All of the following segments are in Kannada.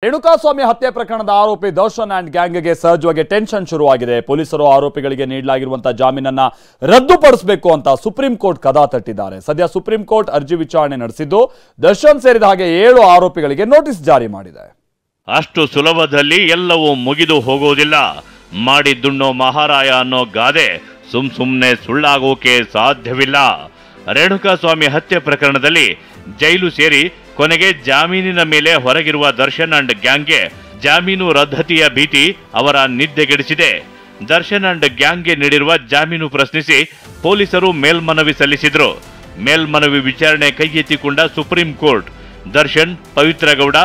ರೇಣುಕಾಸ್ವಾಮಿ ಹತ್ಯೆ ಪ್ರಕರಣದ ಆರೋಪಿ ದರ್ಶನ್ ಅಂಡ್ ಗ್ಯಾಂಗ್ಗೆ ಸಹಜವಾಗಿ ಟೆನ್ಷನ್ ಶುರುವಾಗಿದೆ. ಪೊಲೀಸರು ಆರೋಪಿಗಳಿಗೆ ನೀಡಲಾಗಿರುವಂತಹ ಜಾಮೀನನ್ನ ರದ್ದುಪಡಿಸಬೇಕು ಅಂತ ಸುಪ್ರೀಂ ಕೋರ್ಟ್ ಕದ ತಟ್ಟಿದ್ದಾರೆ. ಸದ್ಯ ಸುಪ್ರೀಂ ಕೋರ್ಟ್ ಅರ್ಜಿ ವಿಚಾರಣೆ ನಡೆಸಿದ್ದು ದರ್ಶನ್ ಸೇರಿದ ಹಾಗೆ 7 ಆರೋಪಿಗಳಿಗೆ ನೋಟಿಸ್ ಜಾರಿ ಮಾಡಿದೆ. ಅಷ್ಟು ಸುಲಭದಲ್ಲಿ ಎಲ್ಲವೂ ಮುಗಿದು ಹೋಗುವುದಿಲ್ಲ. ಮಾಡಿದ್ದುಣ್ಣೋ ಮಹಾರಾಯ ಅನ್ನೋ ಗಾದೆ ಸುಮ್ನೆ ಸುಳ್ಳಾಗೋಕೆ ಸಾಧ್ಯವಿಲ್ಲ. ರೇಣುಕಾಸ್ವಾಮಿ ಹತ್ಯೆ ಪ್ರಕರಣದಲ್ಲಿ ಜೈಲು ಸೇರಿ ಕೊನೆಗೆ ಜಾಮೀನಿನ ಮೇಲೆ ಹೊರಗಿರುವ ದರ್ಶನ್ ಅಂಡ್ ಗ್ಯಾಂಗ್ಗೆ ಜಾಮೀನು ರದ್ದತಿಯ ಭೀತಿ ಅವರ ನಿದ್ದೆಗೆಡಿಸಿದೆ. ದರ್ಶನ್ ಅಂಡ್ ಗ್ಯಾಂಗ್ಗೆ ನೀಡಿರುವ ಜಾಮೀನು ಪ್ರಶ್ನಿಸಿ ಪೊಲೀಸರು ಮೇಲ್ಮನವಿ ಸಲ್ಲಿಸಿದ್ರು. ಮೇಲ್ಮನವಿ ವಿಚಾರಣೆ ಕೈಗೆತ್ತಿಕೊಂಡ supreme court Darshan, Pavithra Gowda,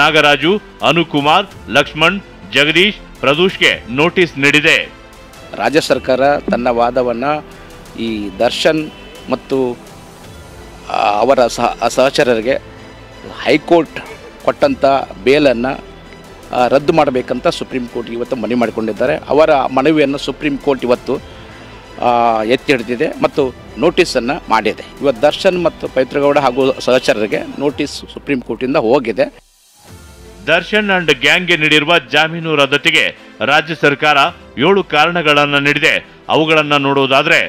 Nagaraju, Anukumar, Lakshman, Jagadish, ಪ್ರದೂಷ್ಗೆ notice ನೀಡಿದೆ. ರಾಜ್ಯ ಸರ್ಕಾರ ತನ್ನ ವಾದವನ್ನ ಈ ದರ್ಶನ್ ಮತ್ತು ಅವರ ಸಹಚರರಿಗೆ ಹೈಕೋರ್ಟ್ ಕೊಟ್ಟಂಥ ಬೇಲನ್ನು ರದ್ದು ಮಾಡಬೇಕಂತ ಸುಪ್ರೀಂ ಕೋರ್ಟ್ ಇವತ್ತು ಮನವಿ ಮಾಡಿಕೊಂಡಿದ್ದಾರೆ. ಅವರ ಮನವಿಯನ್ನು ಸುಪ್ರೀಂ ಕೋರ್ಟ್ ಇವತ್ತು ಎತ್ತಿ ಹಿಡಿದಿದೆ ಮತ್ತು ನೋಟಿಸನ್ನು ಮಾಡಿದೆ. ಇವತ್ತು ದರ್ಶನ್ ಮತ್ತು ಪವಿತ್ರಗೌಡ ಹಾಗೂ ಸಹಚರರಿಗೆ ನೋಟಿಸ್ ಸುಪ್ರೀಂ ಕೋರ್ಟಿಂದ ಹೋಗಿದೆ. ದರ್ಶನ್ ಅಂಡ್ ಗ್ಯಾಂಗ್ಗೆ ನೀಡಿರುವ ಜಾಮೀನು ರದ್ದತಿಗೆ ರಾಜ್ಯ ಸರ್ಕಾರ 7 ಕಾರಣಗಳನ್ನು ನೀಡಿದೆ. ಅವುಗಳನ್ನು ನೋಡುವುದಾದ್ರೆ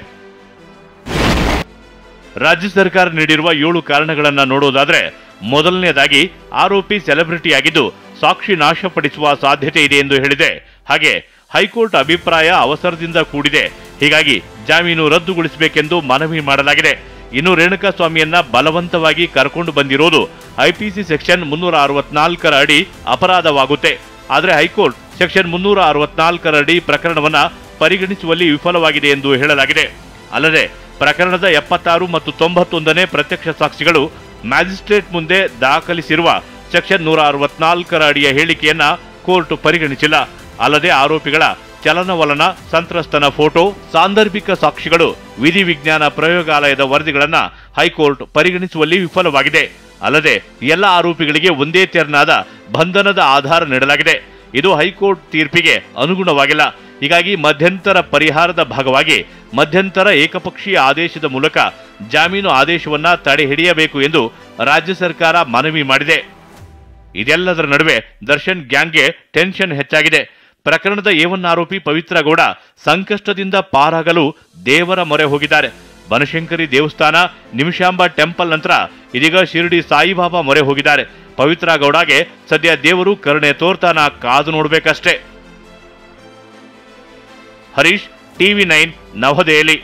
ರಾಜ್ಯ ಸರ್ಕಾರ ನೀಡಿರುವ 7 ಕಾರಣಗಳನ್ನು ನೋಡುವುದಾದ್ರೆ ಮೊದಲನೆಯದಾಗಿ ಆರೋಪಿ ಸೆಲೆಬ್ರಿಟಿಯಾಗಿದ್ದು ಸಾಕ್ಷಿ ನಾಶಪಡಿಸುವ ಸಾಧ್ಯತೆ ಇದೆ ಎಂದು ಹೇಳಿದೆ. ಹಾಗೆ ಹೈಕೋರ್ಟ್ ಅಭಿಪ್ರಾಯ ಅವಸರದಿಂದ ಕೂಡಿದೆ, ಹೀಗಾಗಿ ಜಾಮೀನು ರದ್ದುಗೊಳಿಸಬೇಕೆಂದು ಮನವಿ ಮಾಡಲಾಗಿದೆ. ಇನ್ನು ರೇಣುಕಾಸ್ವಾಮಿಯನ್ನ ಬಲವಂತವಾಗಿ ಕರ್ಕೊಂಡು ಬಂದಿರೋದು ಐಪಿಸಿ ಸೆಕ್ಷನ್ 364 ಅಡಿ ಅಪರಾಧವಾಗುತ್ತೆ. ಆದರೆ ಹೈಕೋರ್ಟ್ ಸೆಕ್ಷನ್ 364 ಅಡಿ ಪ್ರಕರಣವನ್ನ ಪರಿಗಣಿಸುವಲ್ಲಿ ವಿಫಲವಾಗಿದೆ ಎಂದು ಹೇಳಲಾಗಿದೆ. ಅಲ್ಲದೆ ಪ್ರಕರಣದ 76 ಮತ್ತು 91ನೇ ಪ್ರತ್ಯಕ್ಷ ಸಾಕ್ಷಿಗಳು ಮ್ಯಾಜಿಸ್ಟ್ರೇಟ್ ಮುಂದೆ ದಾಖಲಿಸಿರುವ ಸೆಕ್ಷನ್ 164 ಅಡಿಯ ಹೇಳಿಕೆಯನ್ನ ಕೋರ್ಟ್ ಪರಿಗಣಿಸಿಲ್ಲ. ಅಲ್ಲದೆ ಆರೋಪಿಗಳ ಚಲನವಲನ, ಸಂತ್ರಸ್ತನ ಫೋಟೋ, ಸಾಂದರ್ಭಿಕ ಸಾಕ್ಷಿಗಳು, ವಿಧಿವಿಜ್ಞಾನ ಪ್ರಯೋಗಾಲಯದ ವರದಿಗಳನ್ನ ಹೈಕೋರ್ಟ್ ಪರಿಗಣಿಸುವಲ್ಲಿ ವಿಫಲವಾಗಿದೆ. ಅಲ್ಲದೆ ಎಲ್ಲ ಆರೋಪಿಗಳಿಗೆ ಒಂದೇ ತೆರನಾದ ಬಂಧನದ ಆಧಾರ ನೀಡಲಾಗಿದೆ. ಇದು ಹೈಕೋರ್ಟ್ ತೀರ್ಪಿಗೆ ಅನುಗುಣವಾಗಿಲ್ಲ. ಹೀಗಾಗಿ ಮಧ್ಯಂತರ ಪರಿಹಾರದ ಭಾಗವಾಗಿ ಮಧ್ಯಂತರ ಏಕಪಕ್ಷೀಯ ಆದೇಶದ ಮೂಲಕ ಜಾಮೀನು ಆದೇಶವನ್ನ ತಡೆ ಹಿಡಿಯಬೇಕು ಎಂದು ರಾಜ್ಯ ಸರ್ಕಾರ ಮನವಿ ಮಾಡಿದೆ. ಇದೆಲ್ಲದರ ನಡುವೆ ದರ್ಶನ್ ಗ್ಯಾಂಗ್ಗೆ ಟೆನ್ಷನ್ ಹೆಚ್ಚಾಗಿದೆ. ಪ್ರಕರಣದ A1 ಆರೋಪಿ ಪವಿತ್ರ ಗೌಡ ಸಂಕಷ್ಟದಿಂದ ಪಾರಾಗಲು ದೇವರ ಮೊರೆ ಹೋಗಿದ್ದಾರೆ. ಬನಶಂಕರಿ ದೇವಸ್ಥಾನ, ನಿಮಿಷಾಂಬ ಟೆಂಪಲ್ ನಂತರ ಇದೀಗ ಶಿರಡಿ ಸಾಯಿಬಾಬಾ ಮೊರೆ ಹೋಗಿದ್ದಾರೆ. ಪವಿತ್ರ ಗೌಡಗೆ ಸದ್ಯ ದೇವರು ಕರುಣೆ ತೋರ್ತಾನ ಕಾದು ನೋಡ್ಬೇಕಷ್ಟೇ. ಹರೀಶ್, TV9 ನವದೆಹಲಿ.